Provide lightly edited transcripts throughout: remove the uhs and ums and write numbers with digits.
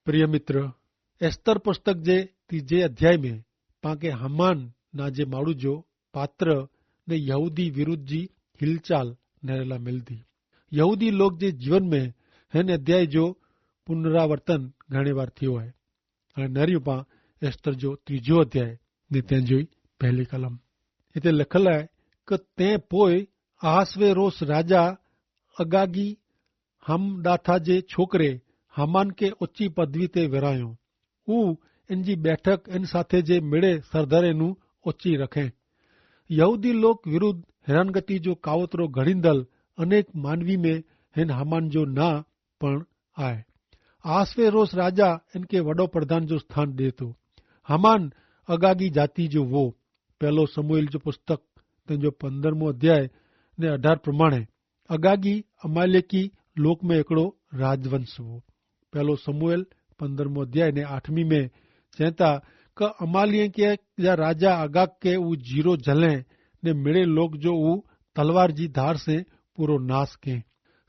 प्रिय मित्र, एस्तर पुस्तक जे 3 अध्याय में पाके हमान ना जे माण्हू जो पात्र ने यहूदी विरुद्ध जी हिलचाल नेरेला मिलती। यहूदी लोग जे जीवन में हिन अध्याय जो पुनरावर्तन घणे बार थियो है। हाणे नरियूं पां एस्तर जो 3 अध्याय ने तंहिंजो ई पहली कलम। हिते लिखल है कि तंहिं पोइ अहासवेरोस राजा अगागी हमदाथा जे छोकरे हामान के ऊंची पदवी ते विरायो। हू इन जी बैठक इन साथे जे मिड़े सरदारे नू ऊंची रखे। यहूदी लोग विरुद्ध हैरानगति जो कावतरो घड़ींदल अनेक मानवी में हिन हामान जो ना पण आए। अहासवेरोस राजा इनके वडो प्रधान जो स्थान दे तो। हामान अगागी जाति जो वो। पहलो समूएल जो पुस्तक तंहिंजो 15 अध्याय ने 18 प्रमाणे अगागी अमालेकी लोक में हिकिड़ो राजवंश हो। पहलो समूएल 15 अध्याय ने 8वीं में चवता कि अमालिया के जा राजा अगाग के ऊ जीरो जले ने मिड़े लोग जो ऊ तलवार जी धार से पूरो नाश के।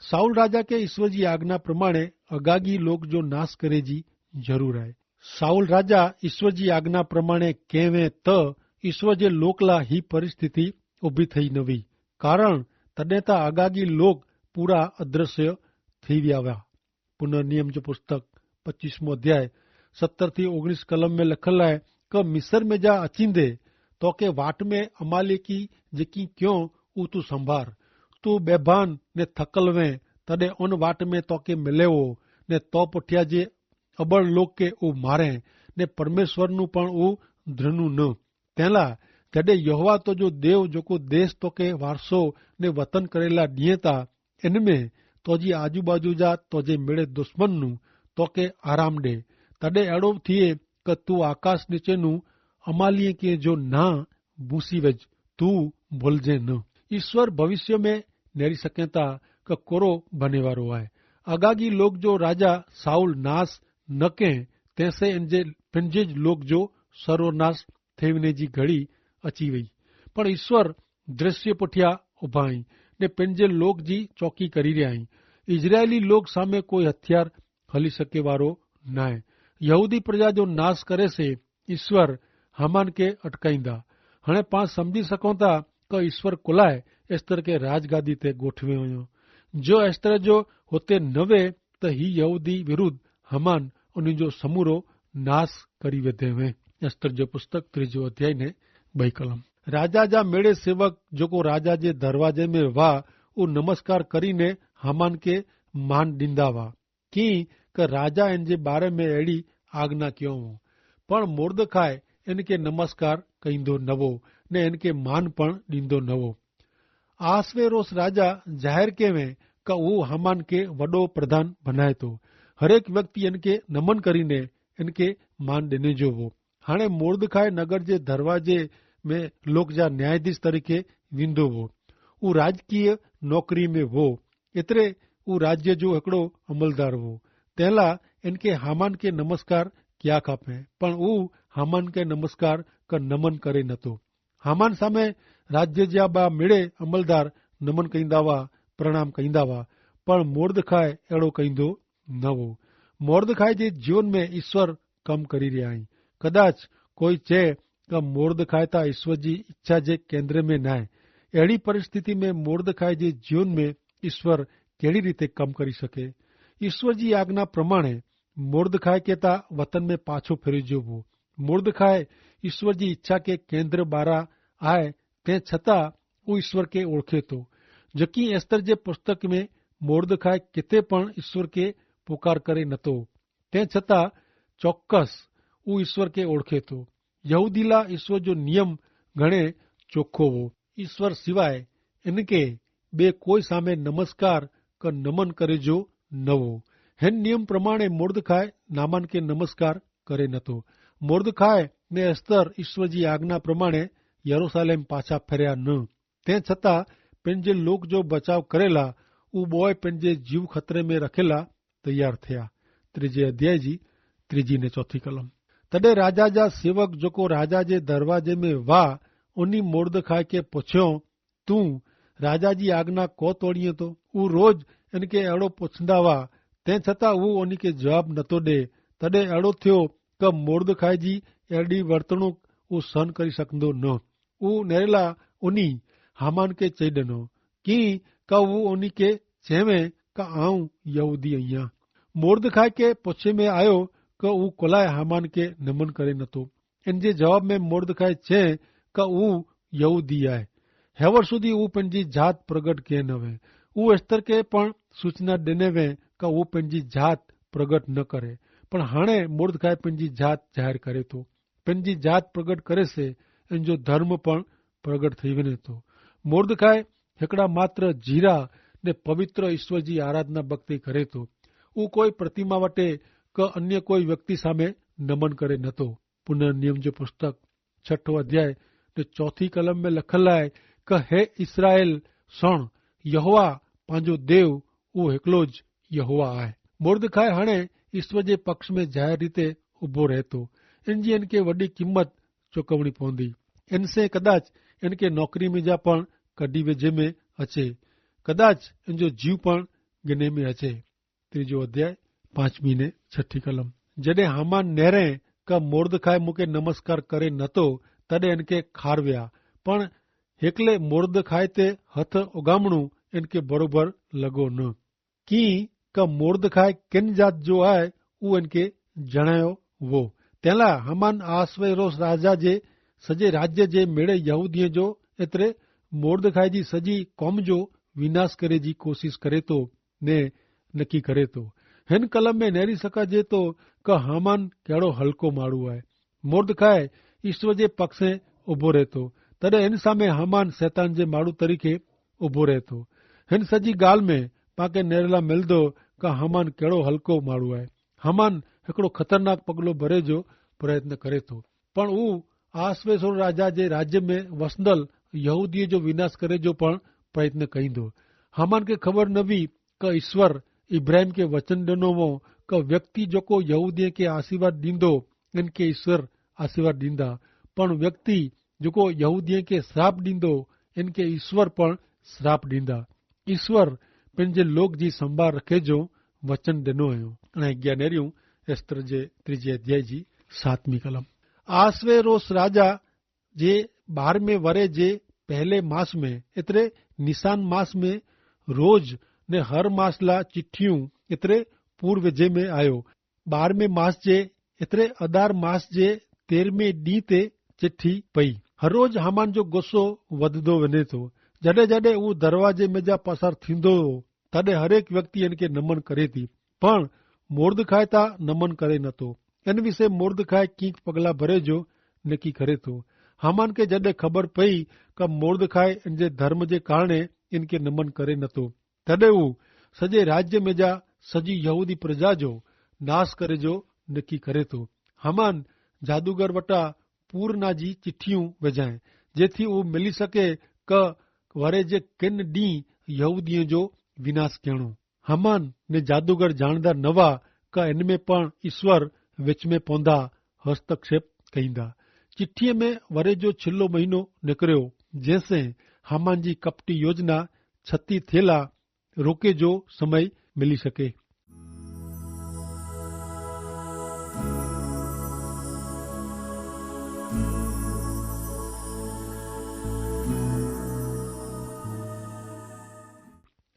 साउल राजा के ईश्वर जी आज्ञा प्रमाणे अगागी लोग जो नाश करे जी जरूर है। साउल राजा ईश्वर जी आज्ञा प्रमाणे केवे त ईश्वर जे लोकला ही परिस्थिति उभी थई न हुई। कारण तॾहिं त अगागी लोग पूरा अदृश्य थी विया हुआ। पुनर्नियम जो पुस्तक 25 अध्याय 17 થી 19 कलम में लिखल है कि मिस्र में जा अचींदे तो के वाट में अमालेकी जेकी क्यों ऊ तू संभार। तू बेभान ने थकल वे तॾहिं उन वाट में तो के मिले हो ने तो पुठिया जे अबड़ लोग के ऊ मारे ने परमेश्वर नु पण ऊ धृनु न। तेला जॾहिं यहोवा तो जो देव जोको देश तो के वारसो ने वतन करेला दिए था इनमें तो जी आजू बाजू जा तो जे मिड़े दुश्मन नु तो के आराम दे। तॾहिं अहिड़ो थिए कि तू आकाश नीचे नु अमालिया के जो ना भूसी वेज तू भूलजे न। ईश्वर भविष्य में नेड़ी सके था कि कोरो बने वारो है। अगागी लोग जो राजा साउल नाश न के तैसे इनजे पिंजे लोग जो सर्वनाश थेवने जी घड़ी अची वई। पर ईश्वर दृश्य पुठिया उभाई ने पिंजे लोग जी चौकी करी रहा आई। इजरायली लोग सामे कोई हथियार हली सके वारो न है। यहूदी प्रजा जो नाश करे से ईश्वर हामान के अटकाईंदा। हाणे पां समझी सको था कि ईश्वर कुलाए एस्तर के राजगादी ते गोठवे हुयो। जो एस्तर जो होते नवे त ही यहूदी विरुद्ध हामान उन जो समूरो नाश करी वेदे हुए। एस्तर जो पुस्तक 3 अध्याय ने 2 कलम। राजा जा मेड़े सेवक जो राजा जे दरवाजे में वाह ऊ नमस्कार करीने हामान के मान ॾींदा हुआ की कि राजा इनजे बारे में अहिड़ी आज्ञा क्यों हो। पण मुर्दखाए इनके नमस्कार कईंदो न हो ने इनके मान पण ॾींदो न हो। अहासवेरोस राजा जाहिर केवे कि वो हामान के वडो प्रधान बनाए तो। हरेक व्यक्ति इनके नमन करीने इनके मान ॾिने जो हो। हाणे मुर्दखाए नगर जे दरवाजे में लोक जा न्यायाधीश तरीके वेंदो हो। ऊ राजकीय नौकरी में हो। एतिरे ऊ राज्य जो हिकिड़ो अमलदार हो। तंहिंला इनके हामान के नमस्कार क्या खपे। पण ऊ हामान के नमस्कार का नमन करे नथो। हामान सामे राज्य जा बा मिड़े अमलदार नमन कईंदा हुआ प्रणाम कईंदा हुआ। पण मुर्दखाए अहिड़ो कईंदो न हो। मुर्दखाए जे जीवन में ईश्वर कम करी रहा आई। कदाच कोई चए कि मुर्दखाए ता ईश्वर जी इच्छा जे केंद्र में न आहे। अहिड़ी परिस्थिति में मुर्दखाए जे जीवन में ईश्वर कहिड़ी रीते कम करी सके। ईश्वर जी आज्ञा प्रमाणे मुर्दखाए के ता वतन में पाछो फिरिजो हो। मुर्दखाए ईश्वर जी इच्छा के केंद्र बारा आए ते छता ऊ ईश्वर के ओळखे तो। जकी एस्तर जे पुस्तक में मुर्दखाए किते पण ईश्वर के पुकार करे नथो ते छता चौक्कस ऊ ईश्वर के ओळखे तो। यहूदीला ईश्वर जो नियम घणे चोखो हो। ईश्वर सिवाय इनके बे कोई सामे नमस्कार का नमन करे जो न हो। हिन नियम प्रमाणे मुर्दखाए नामान के नमस्कार करे नथो। मुर्दखाए ने एस्तर ईश्वर जी आज्ञा प्रमाणे यरूशलेम पाछा फेरिया न। ते छता पंहिंजे लोक जो बचाव करेला ऊ बोए पंहिंजे जीव खतरे में रखेला तैयार थिया। 3 अध्याय जी 3 ने 4 कलम। तॾहिं राजा जा सेवक जेको राजा जे दरवाजे में वाह उन्ही मुर्दखाए के पुछियो तू राजा जी आज्ञा को तोड़ीअ तो। ऊ रोज इनके अहिड़ो पुछंदा हुआ ते छता वो उन्ही के जवाब नथो ॾे त तॾहिं अहिड़ो थियो क मोर्दखाई जी अहिड़ी वर्तणूक हू सहन करे सघंदो न। हू नेरेला उनी हामान खे चई ॾिनो की का हू उन खे चवे का आऊं यहूदी आहियां। मोर्दखाई खे पुछे में आयो क हू कोलाए हामान खे नमन करे नथो। इन जे जवाब में मोर्दखाई चए क हू यहूदी आहे। हेवर सुधी हू पंहिंजी जात प्रगट कये न वे। हू एस्तर खे पण सूचना ॾिने वे क हू पंहिंजी जात प्रगट न करे, पण हाणे मोर्दखाई पंहिंजी जात ज़ाहिर करे थो। पंहिंजी जात प्रगट करे से इन जो धर्म पण प्रगट थी वञे थो। मोर्दखाई हिकिड़ा मात्र जीरा ने पवित्र ईश्वर जी आराधना भक्ति करे थो। हू कोई प्रतिमा वटे क अन्य कोई व्यक्ति सामे नमन करे नथो। पुनः नियम जो पुस्तक 6 अध्याय ने 4 कलम में लखल आहे क हे इसराइल सुण, यहोवा पंहिंजो देव उहो हिकिड़ो ज यहोवा आहे। मोर्दखाई हाणे ईश्वर जे पक्ष में ज़ाहिर रीते उभो रहे थो। इन जी इनके वॾी क़ीमत चुकवणी पवंदी। इनसे कदाच इनके नौकरी में जा पण कढी वेझे में अचे, कदाच इन जो जीव पण गिने में अचे। 3 अध्याय 5 ने 6 कलम। जॾहिं हामान नेरे क मोर्दखाई मूंखे नमस्कार करे नथो, तॾहिं इनके खार विया, पण हिकले मोर्दखाई ते हथ उगामणो इनके बरोबर लॻो न। की क मोर्दखाई किन जात जो आहे उहो इनके जणायो वो। तंहिंला हामान आसवेरोस राजा जे सॼे राज्य जे मेड़े यहूदीअ जो एतिरे मोर्दखाई जी सॼी क़ौम जो विनाश करे जी कोशिश करे थो ने नकी करे थो। हिन कलम में नेरी सघिजे थो क हामान कहिड़ो हल्को माण्हू आहे। मोर्दखाई ईश्वर जे पक्ष में उभो रहे थो, तॾहिं हिन सामे हामान शैतान जे माण्हू तरीक़े उभो रहे थो। हिन सॼी ॻाल्हि में पाके नेरला मिलंदो क हामान कहिड़ो हल्को माण्हू आहे। हामान हिकिड़ो ख़तरनाक पगलो भरे जो प्रयत्न करे थो, पण हू आसवेरोस राजा जे राज्य में वसंदल यहूदीअ जो विनाश करे जो पण प्रयत्न कईंदो। हामान खे ख़बर न हुई क ईश्वर इब्राहिम खे वचन ॾिनो हो क व्यक्ति जेको यहूदीअ खे आशीर्वाद ॾींदो इनके ईश्वर आशीर्वाद ॾींदा, पण व्यक्ति जेको यहूदीअ खे श्राप ॾींदो इनके ईश्वर पण श्राप ॾींदा। ईश्वर पंहिंजे लोक जी संभाल रखे जो वचन ॾिनो हुयो। ऐं ज्ञानेरियूं एस्तर जे 3 अध्याय जी 7 कलम। आसवेरोस राजा जे 12वें वरे जे पहले मास में एतिरे निसान मास में रोज ने हर मास ला चिट्ठियूं एतिरे पूर्व जे में आयो। 12वें मास जे एतिरे अदार मास जे 13वें ॾींहं ते चिट्ठी पई। हर रोज हामान जो गुस्सो वधंदो वञे थो। जॾहिं जॾहिं हू दरवाजे में जा पसार थींदो हो, तॾहिं हरेक व्यक्ति इनके नमन करे थी, पण मोर्दखाई ता नमन करे नथो। इन विषय मोर्दखाई कीक पगला भरे जो नकी करे थो। हामान खे जॾहिं ख़बर पई क मोर्दखाई इन जे धर्म जे कारणे इनके नमन करे नथो, तॾहिं हू सॼे राज्य में जा सॼी यहूदी प्रजा जो नाश करे जो नकी करे थो। हामान जादूगर वटा पूर्णा जी चिट्ठियूं विझाए जेथी हू मिली सके क वरे जे किन ॾींहुं यहूदीअ जो विनाश करणो। हामान ने जादूगर जाणदा न हुआ क इन में पण ईश्वर विच में पवंदा हस्तक्षेप कईंदा। चिट्ठीअ में वरे जो छिलो महीनो निकिरियो, जंहिंसे हामान जी कपटी योजना छती थियला रोके जो समय मिली सके।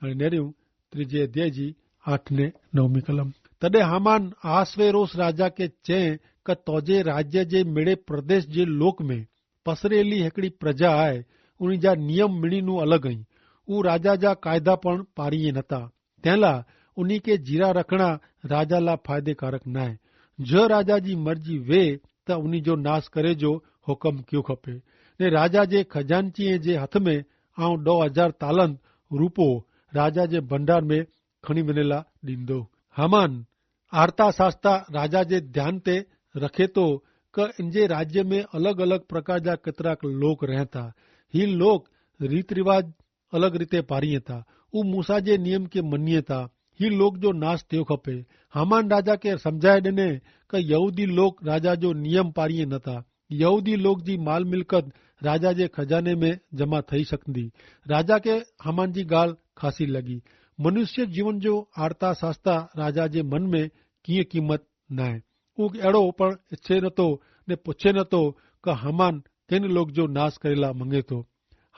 नेरियूं 3 अध्याय जी 8 ने 9 कलम। तॾहिं हामान आसवेरोस राजा के चए क तोजे राज्य जे मिड़े प्रदेश जे लोक में पसरेली हिकिड़ी प्रजा आहे, उन जा नियम मिणीनू अलॻि आहिनि। ऊ राजा जा क़ाइदा पण पारीए नथा, तंहिंला उन्ही के जीरा रखणा राजा ला फ़ाइदेकारक न आहे। जो राजा जी मर्जी वे त उन्ही जो नाश करे जो हुकम कयो खपे। ने राजा जे खजानचीअ जे हथ में आऊं 2000 तालंत रूपो राजा जे भंडार में खणी वञेला ॾींदो। हामान आरता शास्ता राजा जे ध्यान ते रखे थो क इन जे राज्य में अलॻि अलॻि प्रकार जा केतिरा लोक रहनि था। ही लोक रीत रिवाज अलॻि रीते पारीए था। ऊ मूसा जे नियम खे मञीए था। ही लोक जो नाश थियो खपे। हामान राजा खे सम्झाए ॾिने क यहूदी लोक राजा जो नियम पारीए नथा। यहूदी लोक जी माल मिल्कत राजा जे खजाने में जमा थई सकंदी। राजा खे हामान जी ॻाल्हि ख़ासी लॻी। मनुष्य जीवन जो आरता शास्ता राजा जे मन में कीअं क़ीमत न आहे। अड़ो पण इच्छे नतो ने पूछे नतो कि हामान किन लोग जो नाश करेला मंगे तो।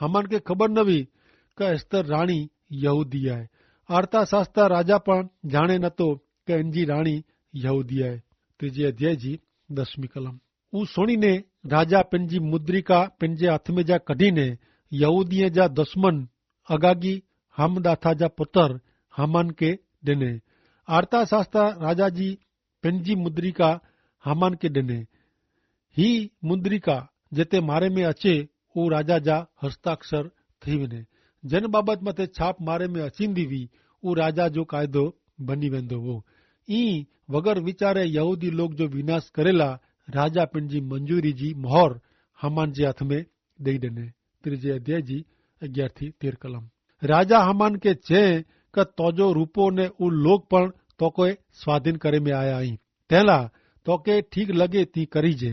हामान के खबर न हुई कि एस्तर राणी यहूदी है। आर्ता शास्ता राजा पण जाने नतो कि इनजी राणी यहूदी है। तीजे अध्याय जी 10वीं कलम। ऊ सुणीने राजा पंहिंजी मुद्रिका पंहिंजे हथ में जा कढीने यहूदीअ जा दुश्मन अगागी हामदाथा जा पुत्र हामान के ॾिने। आर्ता शास्ता राजा जी पंहिंजी मुद्रिका हामान के ॾिने। ही मुद्रिका जिते मारे में अचे ऊ राजा जा हस्ताक्षर थी वञे। जिन बाबत मथे छाप मारे में अचींदी हुई ऊ राजा जो क़ाइदो बनी वेंदो हो। ई वगर वीचारे यहूदी लोग जो विनाश करेला राजा पंहिंजी मंजूरी जी मोहर हामान जे हथ में ॾेई ॾिने। तीजे अध्याय जी 11 थी 13 कलम। राजा हामान के चए कि तोजो रूपो ने ऊ लोग पण तोखे स्वाधीन करे में आया आहीं, तंहिंला तोखे ठीक लगे ती करीजे।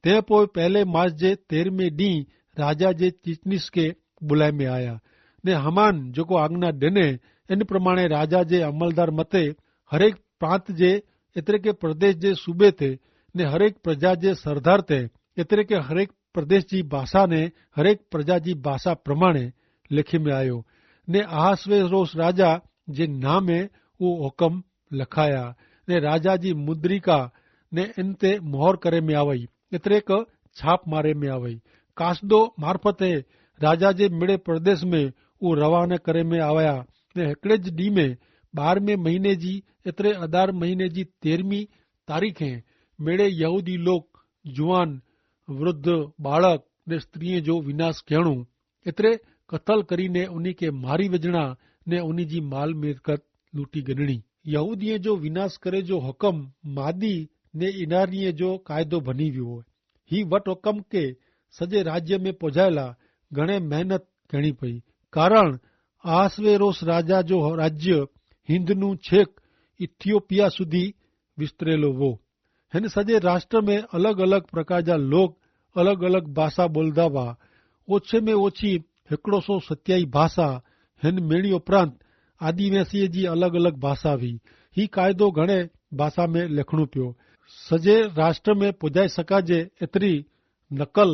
ते पोइ पहले मास जे 13वें ॾींहुं राजा जे चिटनीस के बुलाए में आया ने हामान जेको आज्ञा ॾिने इन प्रमाणे राजा जे अमलदार मते हरेक प्रांत जे एतिरे के प्रदेश जे सूबे ते ने हरेक प्रजा जे सरदार ते एतिरे के हरेक प्रदेश जी भाषा ने हरेक प्रजा जी भाषा प्रमाणे लिखी में आयो ने अहासवेरोस राजा जे नाम में वो हुकम लखाया ने राजा जी मुद्रिका ने इन ते मोहर करे में आवई एतिरे क छाप मारे में आवई। कासदो मार्फते राजा जे मिड़े प्रदेश में वो रवाना करे में आया ने हिकड़े ज ॾींहुं में 12वें महीने जी एतिरे अदार महीने जी 13वीं तारीख़े मेड़े यहूदी लोग जुआन वृद्ध बालक ने स्त्रीअ जो विनाश करणो एतिरे कतल करीने उन्ही के मारी विझणा ने उन्ही जी माल मिल्कत लूटी गणणी। यहूदीअ जो विनाश करे जो हुकम मादी ने इनारीअ जो क़ाइदो बनी वियो। ही वट हुकम के सॼे राज्य में पहुचायला घणे मेहनत करणी पई कारण आसवेरोस राजा जो राज्य हिंदनू छेक इथियोपिया सुधी विस्तरेलो हो। हिन सॼे राष्ट्र में अलग अलग प्रकार जा लोग अलग अलग भाषा बोलदा हुआ। ओछे में ओछी 127 भाषा हिन मेणी उपरांत आदिवासीअ जी अलग अलग भाषा हुई। ही क़ाइदो घणे भाषा में लिखणो पियो। सॼे राष्ट्र में पुॼाए सघाजे एतिरी नकल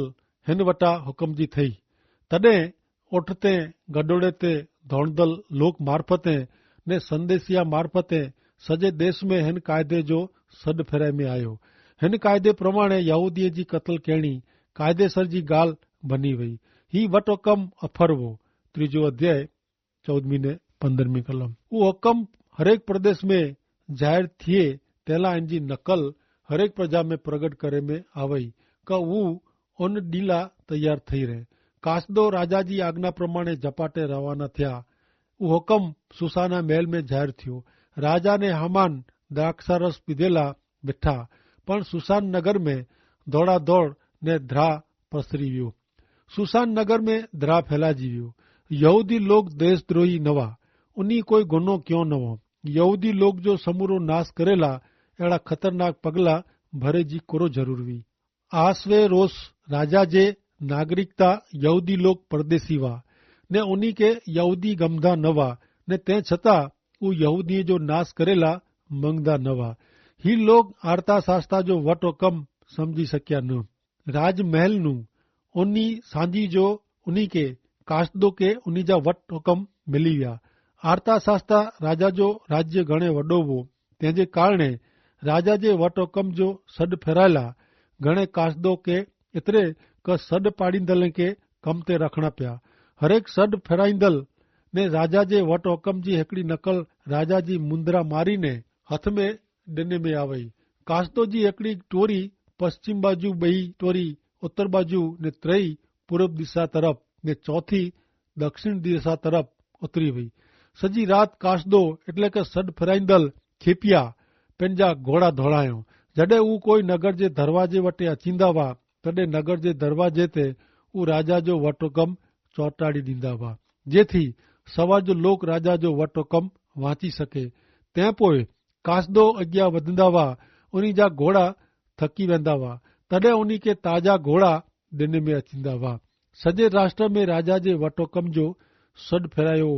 हिन वटां हुकम जी थई। तॾहिं ओठते गडोड़े ते दौड़दल लोक मार्फते ने संदेशिया मार्फते सॼे देश में हिन क़ाइदे जो सॾु फेराए में आयो। हिन क़ाइदे प्रमाणे यहूदीअ जी क़त्ल कहिणी क़ाइदेसर जी ॻाल्हि बनी वई। ही वट हुकम अफर हो। तीजो अध्याय 14वीं ने 15वीं कलम। उहो हुकम हरेक प्रदेश में जाहिर थिए तंहिंला इन जी नकल हरेक प्रजा में प्रगट करे में आवई का वो उन ॾींला तैयार थई रहे। कासदो राजा जी आज्ञा प्रमाणे जपाटे रवाना थिया। उहो हुकम सुसाना महल में जाहिर थियो। राजा ने हामान द्राक्षारस पीधेला बिठा पण सुसान नगर में दौड़ा दौड़ ने द्रा पसरी वियो। सुसान नगर में द्रा फैलाजी वियो। यहूदी लोग देशद्रोही न हुआ। उन्हीं कोई गुनो क्यों न हो। यहूदी लोग जो समूरो नाश करेला अड़ा खतरनाक पगला भरे जी कोरो जरूर हुई। आसवेरोस राजा जे नागरिकता यहूदी लोग परदेसी हुआ ने उन्हीं के यहूदी गमदा न हुआ ने तंहिं छतां ऊ यहूदी जो नाश करेला मंगदा न हुआ। ही लोग आर्ता शास्ता जो वट हुकम समझी सकिया न। राजमहल नू उन्हीं सांझी जो उन्हीं के कासदो के उन्हीं जा वट हुकम मिली विया। आर्ता शास्ता राजा जो राज्य घणे वॾो हो तंहिंजे कारणे राजा जे वट हुकम जो सॾु फेरायला घणे कासदो के एतिरे क सॾु पाड़ींदड़ के कम ते रखणा पिया। हरेक सॾु फेराईंदल ने राजा जे वट हुकम जी हिकड़ी नकल राजा जी मुंदरा मारी ने हथ में ॾिने में आवई। कासदो जी हिकड़ी टोरी पश्चिम बाजू, ॿई टोरी उत्तर बाजू ने टई पूरब दिशा तरफ़ ने चौथी दक्षिण दिशा तरफ़ उतरी हुई। सॼी रात कासदो એટલે કે सॾु फेराईंदल खेपिया पंहिंजा घोड़ा दौड़ायो। जॾहिं हू कोई नगर जे दरवाजे वटे अचींदा हुआ तॾहिं नगर जे दरवाजे ते हू राजा जो वट हुकम चौटाड़ी ॾींदा हुआ जेथी सवा जो लोग राजा जो वट हुकम वांची सके। तंहिं पोइ कासदो अॻियां वधंदा हुआ। उन्हीं जा घोड़ा थकी वेंदा हुआ तॾहिं उन्हीं के ताज़ा घोड़ा ॾिने में अचींदा हुआ। सॼे राष्ट्र में राजा जे वट हुकम जो सॾु फेरायो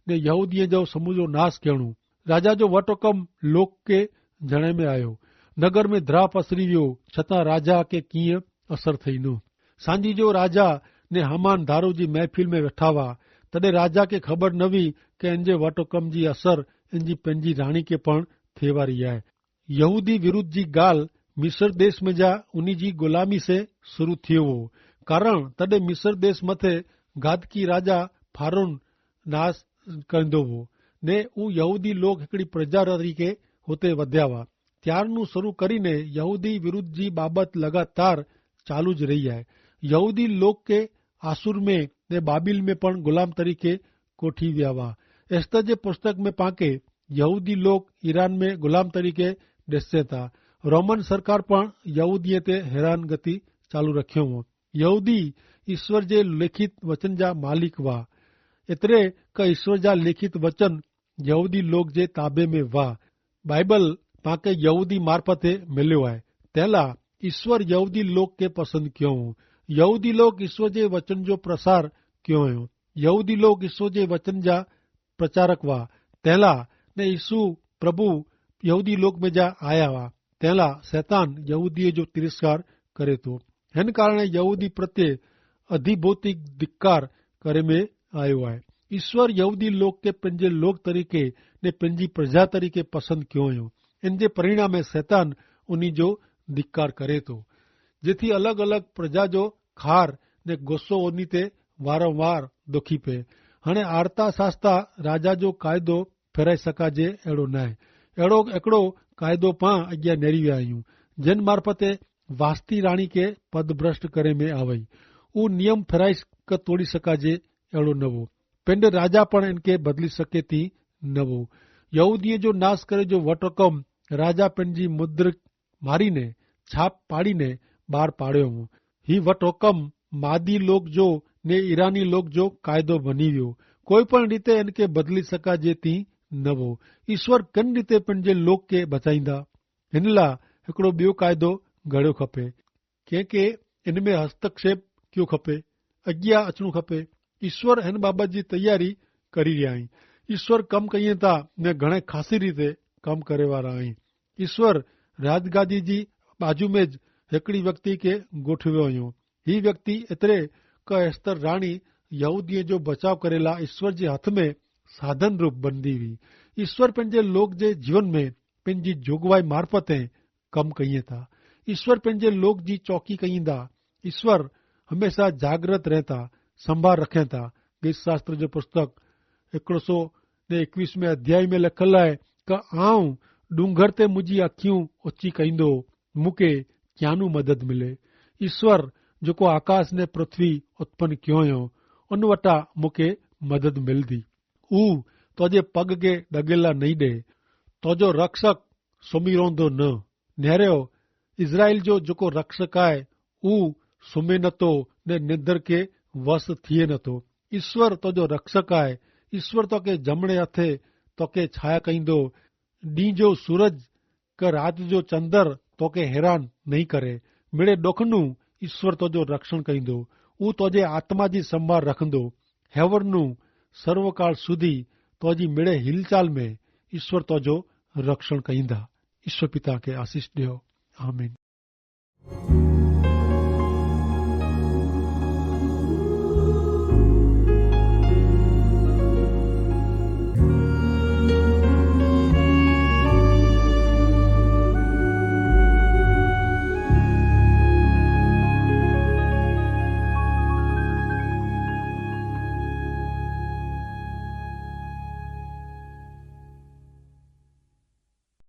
ने यहूदीअ जो समूरो नाश करणो। राजा जो वट हुकम लोक के जणे में आयो। नगर में द्रा पसरी वियो छतां राजा खे कीअं असर थई न। सांझी जो राजा ने हामान दारू जी महफ़िल में वेठा हुआ, तॾहिं राजा खे ख़बर न हुई कि इन जे वट हुकम जी असर इन जी पंहिंजी राणी खे पण थिए वारी आहे। यहूदी विरुद्ध जी ॻाल्हि मिस्र देश में जा उन्ही जी गुलामी से शुरू थियो हो, कारण तॾहिं मिस्र देश मथे गादकी राजा फारून नास कंदो हो ने उ यहूदी लोग हिकिड़ी प्रजा तरीके हुते वधिया हुआ। ત્યારનું શરૂ કરીને યહૂદી વિરુદ્ધજી બાબત લગાતાર ચાલુ જ રહી है। यहूदी लोग के आसुर में ने बाबिल में पण गुलाम तरीके कोठी विया हुआ। एस्तर जे पुस्तक में पाके यहूदी लोग ईरान में गुलाम तरीके ॾिसे था। रोमन सरकार पण यहूदीअ ते हैरान गति चालू रखियो हो। यहूदी ईश्वर जे लिखित वचन जा मालिक हुआ, एतिरे क ईश्वर जा लिखित वचन यहूदी लोग जे ताबे में हुआ। बाइबल पाके यहूदी मार्फते मिलियो है। तैला ईश्वर यहूदी लोग के पसंद क्यों हो। यहूदी लोग ईश्वर जे वचन जो प्रसार क्यों हो। यहूदी लोग ईश्वर जे वचन जा प्रचारक हुआ। तैला ने यीशु प्रभु यहूदी लोग में जा आया हुआ। तैला शैतान यहूदी जो तिरस्कार करे तो। हिन कारण यहूदी प्रत्ये अधिभौतिक धिक्कार करे में आयो है। ईश्वर यहूदी लोग के पंहिंजे लोग तरीके ने पंहिंजी प्रजा तरीके पसंद क्यों हो। इन जे परिणाम में शैतान उन्हीं जो धिक्कार करे तो, जेथी अलग अलग प्रजा जो खार ने गुस्सो उन्हीं ते वारंवार दुखी पे। हाणे आरता सास्ता राजा जो कायदो फेराए सकाजे अहिड़ो न आहे। अहिड़ो हिकिड़ो कायदो पां अॻियां नेरी विया आहियूं, जिन मार्फते वास्ती राणी के पदभ्रष्ट करे में आवई। उ नियम फेराए तोड़ी सकाजे अहिड़ो न हो। पिंड राजा पण इनके बदली सके थी न हो। यहूदीअ जो नाश करे जो वटहुकम राजा पंहिंजी मुद्र मारी ने छाप पाड़ी ने ॿाहिरि पाड़ियो हो। ही वटहुकम मादी लोग जो ने ईरानी लोग जो कायदो बनी वियो। कोई पण रीते इनके बदली सकाजे थी न हो। ईश्वर किन रीते पंहिंजे लोग के बचाईंदा, हिन लाइ हिकिड़ो ॿियो कायदो घड़ियो खपे। कंहिंखे इन में हस्तक्षेप कयो खपे, अॻियां अचणो खपे। ईश्वर हिन बाबत जी तयारी करी रहिया आहिनि। ईश्वर कम कईं था ने घणे ख़ासि रीते कम करे वारा आहिनि। ईश्वर राजगादी जी बाजू में हिकिड़ी व्यक्ति के गोठवियो हुयो। ही व्यक्ति एतिरे क एस्तर राणी यहूदीअ जो बचाव करेला ईश्वर जे हथ में साधन रूप बनदी हुई। ईश्वर पंहिंजे लोग जे जीवन में पंहिंजी जोगवाई मार्फते कम कईं था। ईश्वर पंहिंजे लोग जी चौकी कईं था। ईश्वर हमेशा जागृत रहता, संभाल रखें था। गीत शास्त्र जो पुस्तक 121 अध्याय में लिखल है क आऊं डूंगर ते मुंहिंजी अखियूं उची कईंदो, मूंखे क्यानू मदद मिले। ईश्वर जेको आकाश ने पृथ्वी उत्पन्न कयो हुयो, उन वटां मूंखे मदद मिलंदी। ऊ तुंहिंजे पग खे ॾगेला नहीं ॾे, तुंहिंजो रक्षक सुम्ही रहंदो न। निहरियो इज़राइल जो जेको रक्षक आहे, ऊ सुम्हे नथो ने निंदर के वस थिए नथो। ईश्वर तुंहिंजो रक्षक आहे। ईश्वर तोखे जमणे हथे तोखे छाया कईंदो। ॾींहं जो सूरज क रात जो चंदर तोखे हैरान नहीं करे। मिड़े ॾुखनू ईश्वर तुंहिंजो रक्षण कईंदो। ऊ तुंहिंजे आत्मा जी संभाल रखंदो। हैवरनू सर्वकाल सुधी तुंहिंजी मिड़े हिलचाल में ईश्वर तुंहिंजो रक्षण कईंदा। ईश्वर पिता खे आशीष ॾियो। आमीन।